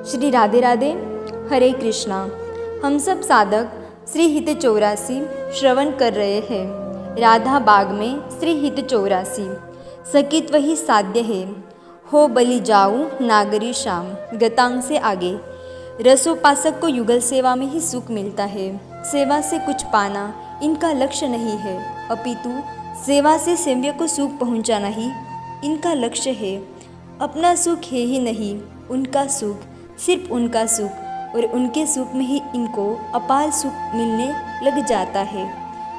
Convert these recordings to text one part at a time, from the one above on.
श्री राधे राधे, हरे कृष्णा। हम सब साधक श्री हित 84 श्रवण कर रहे हैं। राधा बाग में श्री हित 84 सकित्व ही साध्य है, हो बलि जाऊं नागरी शाम। गतांग से आगे। रसोपासक को युगल सेवा में ही सुख मिलता है। सेवा से कुछ पाना इनका लक्ष्य नहीं है, अपितु सेवा से सेव्य को सुख पहुंचाना ही इनका लक्ष्य है। अपना सुख है ही नहीं, उनका सुख, सिर्फ उनका सुख, और उनके सुख में ही इनको अपार सुख मिलने लग जाता है।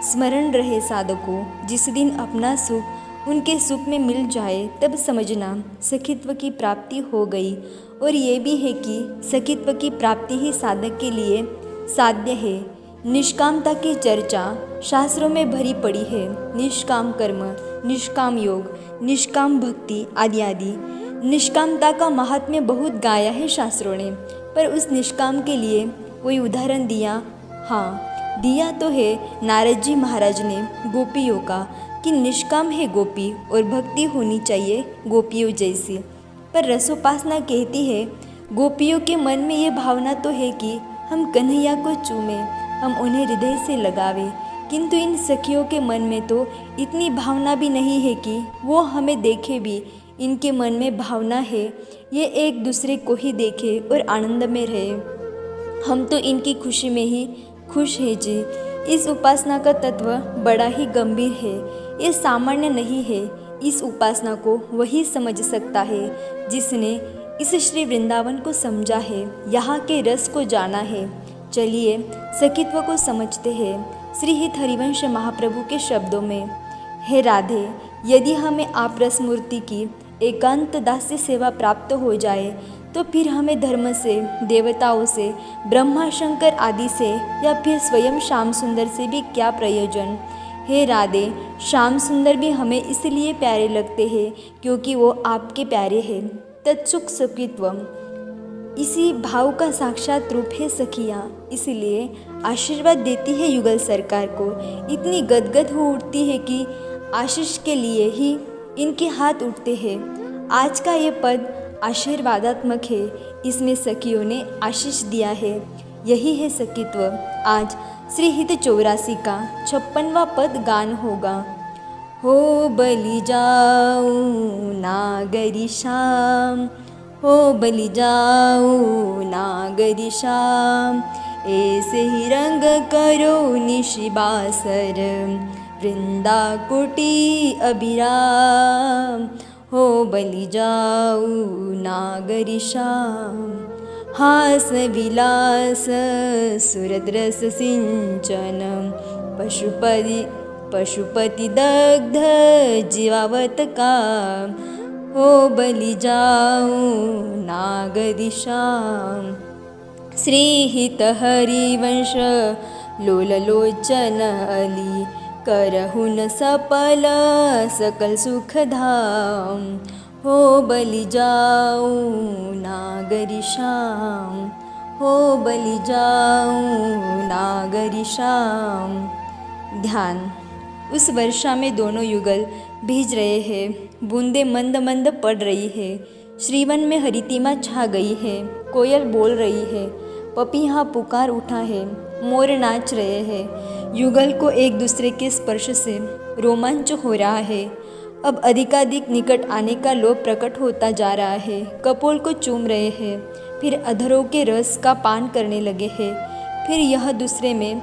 स्मरण रहे साधकों, जिस दिन अपना सुख उनके सुख में मिल जाए तब समझना सखित्व की प्राप्ति हो गई। और ये भी है कि सखित्व की प्राप्ति ही साधक के लिए साध्य है। निष्कामता की चर्चा शास्त्रों में भरी पड़ी है। निष्काम कर्म, निष्काम योग, निष्काम भक्ति आदि आदि। निष्कामता का महात्म्य बहुत गाया है शास्त्रों ने, पर उस निष्काम के लिए कोई उदाहरण दिया? हाँ, दिया तो है नारद जी महाराज ने गोपियों का, कि निष्काम है गोपी और भक्ति होनी चाहिए गोपियों जैसी। पर रसोपासना कहती है गोपियों के मन में ये भावना तो है कि हम कन्हैया को चूमें, हम उन्हें हृदय से लगावें, किंतु इन सखियों के मन में तो इतनी भावना भी नहीं है कि वो हमें देखे भी। इनके मन में भावना है ये एक दूसरे को ही देखे और आनंद में रहे। हम तो इनकी खुशी में ही खुश हैं जी। इस उपासना का तत्व बड़ा ही गंभीर है, ये सामान्य नहीं है। इस उपासना को वही समझ सकता है जिसने इस श्री वृंदावन को समझा है, यहाँ के रस को जाना है। चलिए सखित्व को समझते हैं श्री हित हरिवंश महाप्रभु के शब्दों में। हे राधे, यदि हमें आप रसमूर्ति की एकांत दास्य सेवा प्राप्त हो जाए तो फिर हमें धर्म से, देवताओं से, ब्रह्मा शंकर आदि से या फिर स्वयं श्याम सुंदर से भी क्या प्रयोजन। हे राधे, श्याम सुंदर भी हमें इसलिए प्यारे लगते हैं क्योंकि वो आपके प्यारे हैं। तत्सुख सखित्वम, इसी भाव का साक्षात रूप है सखियाँ। इसलिए आशीर्वाद देती है युगल सरकार को, इतनी गदगद हो उठती है कि आशीष के लिए ही इनके हाथ उठते हैं। आज का ये पद आशीर्वादात्मक है, इसमें सखियों ने आशीष दिया है। यही है सखित्व। आज श्री हित 84 का 56वां पद गान होगा। हो बलि जाऊं नागरी शाम, हो बलि जाऊं नागरी शाम। ऐसे ही रंग करो निशिबासर, वृंदा कुटी अभिराम। हो बलि जाऊं नागरी शाम। हास विलास सुरत रस सिंचन, पशुपति दग्ध जीवावत काम। हो बलि जाऊं नागरी शाम। श्री हित हरिवंश लोललोचन अली, करहुन सपल सकल सुख धाम। हो बलि जाऊं नागरी शाम, हो बलि जाऊं नागरी शाम। ध्यान। उस वर्षा में दोनों युगल भीज रहे हैं, बूंदें मंद मंद पड़ रही है। श्रीवन में हरितिमा छा गई है, कोयल बोल रही है, पपीहा पुकार उठा है, मोर नाच रहे हैं। युगल को एक दूसरे के स्पर्श से रोमांच हो रहा है। अब अधिकाधिक निकट आने का लोभ प्रकट होता जा रहा है। कपोल को चूम रहे हैं, फिर अधरों के रस का पान करने लगे हैं, फिर यह दूसरे में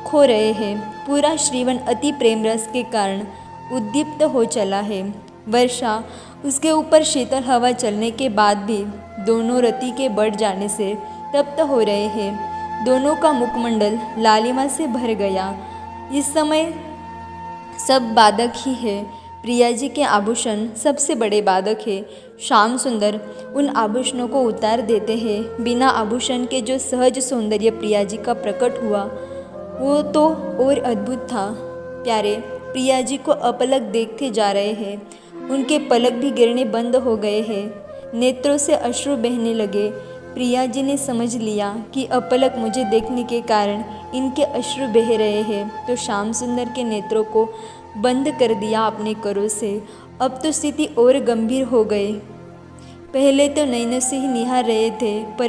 खो रहे हैं। पूरा श्रीवन अति प्रेम रस के कारण उद्दीप्त हो चला है। वर्षा, उसके ऊपर शीतल हवा चलने के बाद भी दोनों रति के बढ़ जाने से तप्त हो रहे हैं। दोनों का मुखमंडल लालिमा से भर गया। इस समय सब बाधक ही है। प्रिया जी के आभूषण सबसे बड़े बाधक है। श्याम सुंदर उन आभूषणों को उतार देते हैं। बिना आभूषण के जो सहज सौंदर्य प्रिया जी का प्रकट हुआ वो तो और अद्भुत था। प्यारे प्रिया जी को अपलक देखते जा रहे हैं। उनके पलक भी गिरने बंद हो गए हैं, नेत्रों से अश्रु बहने लगे। प्रिया जी ने समझ लिया कि अपलक मुझे देखने के कारण इनके अश्रु बह रहे हैं, तो श्याम सुंदर के नेत्रों को बंद कर दिया अपने करों से। अब तो स्थिति और गंभीर हो गई। पहले तो नैनों से ही निहार रहे थे, पर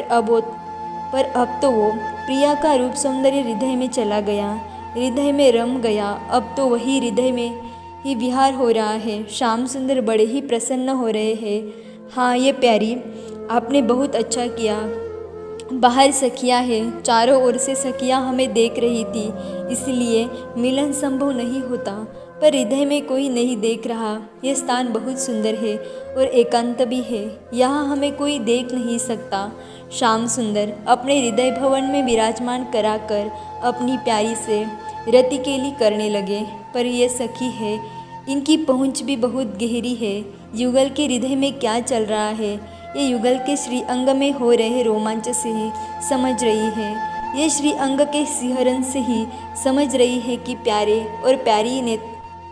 अब तो वो प्रिया का रूप सौंदर्य हृदय में चला गया, हृदय में रम गया। अब तो वही हृदय में ही विहार हो रहा है। श्याम सुंदर बड़े ही प्रसन्न हो रहे हैं। हाँ ये प्यारी, आपने बहुत अच्छा किया। बाहर सखियाँ हैं, चारों ओर से सखियाँ हमें देख रही थी, इसलिए मिलन संभव नहीं होता, पर हृदय में कोई नहीं देख रहा। यह स्थान बहुत सुंदर है और एकांत भी है, यहाँ हमें कोई देख नहीं सकता। श्याम सुंदर अपने हृदय भवन में विराजमान कराकर अपनी प्यारी से रतिकेली करने लगे। पर ये सखी है, इनकी पहुँच भी बहुत गहरी है। युगल के हृदय में क्या चल रहा है, ये युगल के श्री अंग में हो रहे रोमांच से ही समझ रही है। ये श्री अंग के सिहरन से ही समझ रही है कि प्यारे और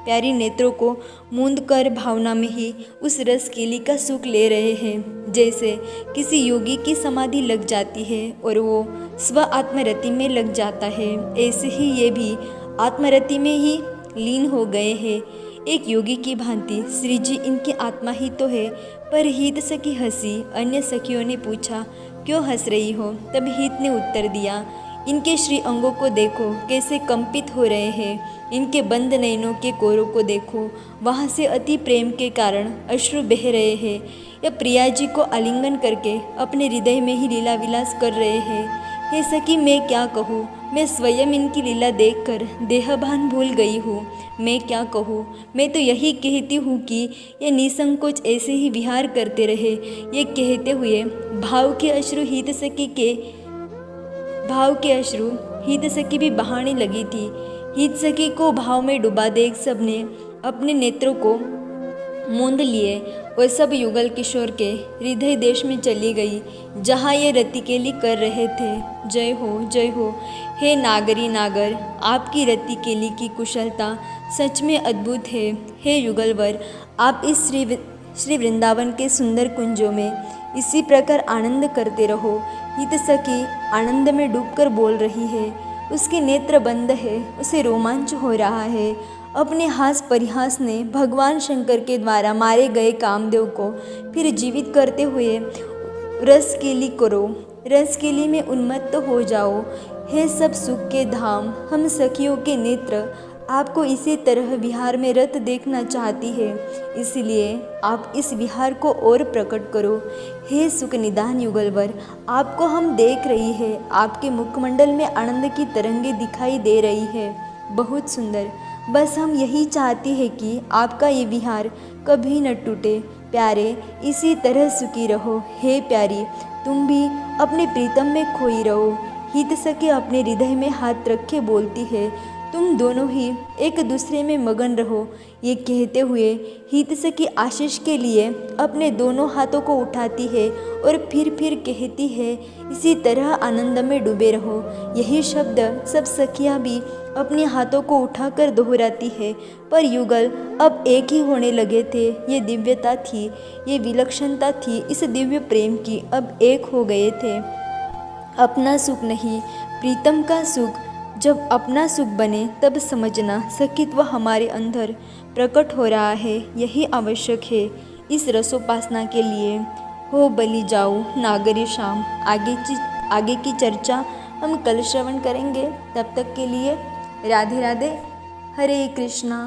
प्यारी नेत्रों को मूंद कर भावना में ही उस रस केली का सुख ले रहे हैं। जैसे किसी योगी की समाधि लग जाती है और वो स्व आत्मरति में लग जाता है, ऐसे ही ये भी आत्मरति में ही लीन हो गए हैं। एक योगी की भांति। श्री जी इनकी आत्मा ही तो है। पर हित सखी हंसी। अन्य सखियों ने पूछा, क्यों हंस रही हो? तब हित ने उत्तर दिया, इनके श्री अंगों को देखो कैसे कंपित हो रहे हैं, इनके बंद नयनों के कोरों को देखो, वहाँ से अति प्रेम के कारण अश्रु बह रहे हैं। यह प्रिया जी को आलिंगन करके अपने हृदय में ही लीला विलास कर रहे हैं। हे सखी, मैं क्या कहूँ, मैं स्वयं इनकी लीला देखकर देहभान भूल गई हूँ। मैं क्या कहूँ, मैं तो यही कहती हूँ कि ये निसंकोच ऐसे ही विहार करते रहे। ये कहते हुए भाव के अश्रु हित सखी भी बहाने लगी थी। हित सखी को भाव में डुबा देख सबने अपने नेत्रों को मूंद लिए और सब युगल किशोर के हृदय देश में चली गई, जहाँ ये रतिकेली कर रहे थे। जय हो हे नागरी नागर, आपकी रतिकेली की कुशलता सच में अद्भुत है। हे युगलवर, आप इस श्री वृंदावन के सुंदर कुंजों में इसी प्रकार आनंद करते रहो। हित सखी आनंद में डूबकर बोल रही है, उसके नेत्र बंद है, उसे रोमांच हो रहा है। अपने हास परिहास ने भगवान शंकर के द्वारा मारे गए कामदेव को फिर जीवित करते हुए रसकेली करो, रसकेली में उन्मत्त हो जाओ। हे सब सुख के धाम, हम सखियों के नेत्र आपको इसी तरह विहार में रत देखना चाहती है, इसलिए आप इस विहार को और प्रकट करो। हे सुख निदान युगलवर, आपको हम देख रही है, आपके मुखमंडल में आनंद की तरंगे दिखाई दे रही है, बहुत सुंदर। बस हम यही चाहती है कि आपका ये विहार कभी न टूटे। प्यारे, इसी तरह सुखी रहो। हे प्यारी, तुम भी अपने प्रीतम में खोई रहो। हित सखी अपने हृदय में हाथ रखे बोलती है, तुम दोनों ही एक दूसरे में मगन रहो। ये कहते हुए हित सखी आशीष के लिए अपने दोनों हाथों को उठाती है और फिर कहती है, इसी तरह आनंद में डूबे रहो। यही शब्द सब सखियाँ भी अपने हाथों को उठाकर दोहराती है। पर युगल अब एक ही होने लगे थे। ये दिव्यता थी, ये विलक्षणता थी इस दिव्य प्रेम की, अब एक हो गए थे। अपना सुख नहीं, प्रीतम का सुख। जब अपना सुख बने तब समझना सखित्व हमारे अंदर प्रकट हो रहा है, यही आवश्यक है इस रसोपासना के लिए। हो बलि जाओ नागरी शाम। आगे की चर्चा हम कल श्रवण करेंगे। तब तक के लिए राधे राधे, हरे कृष्णा।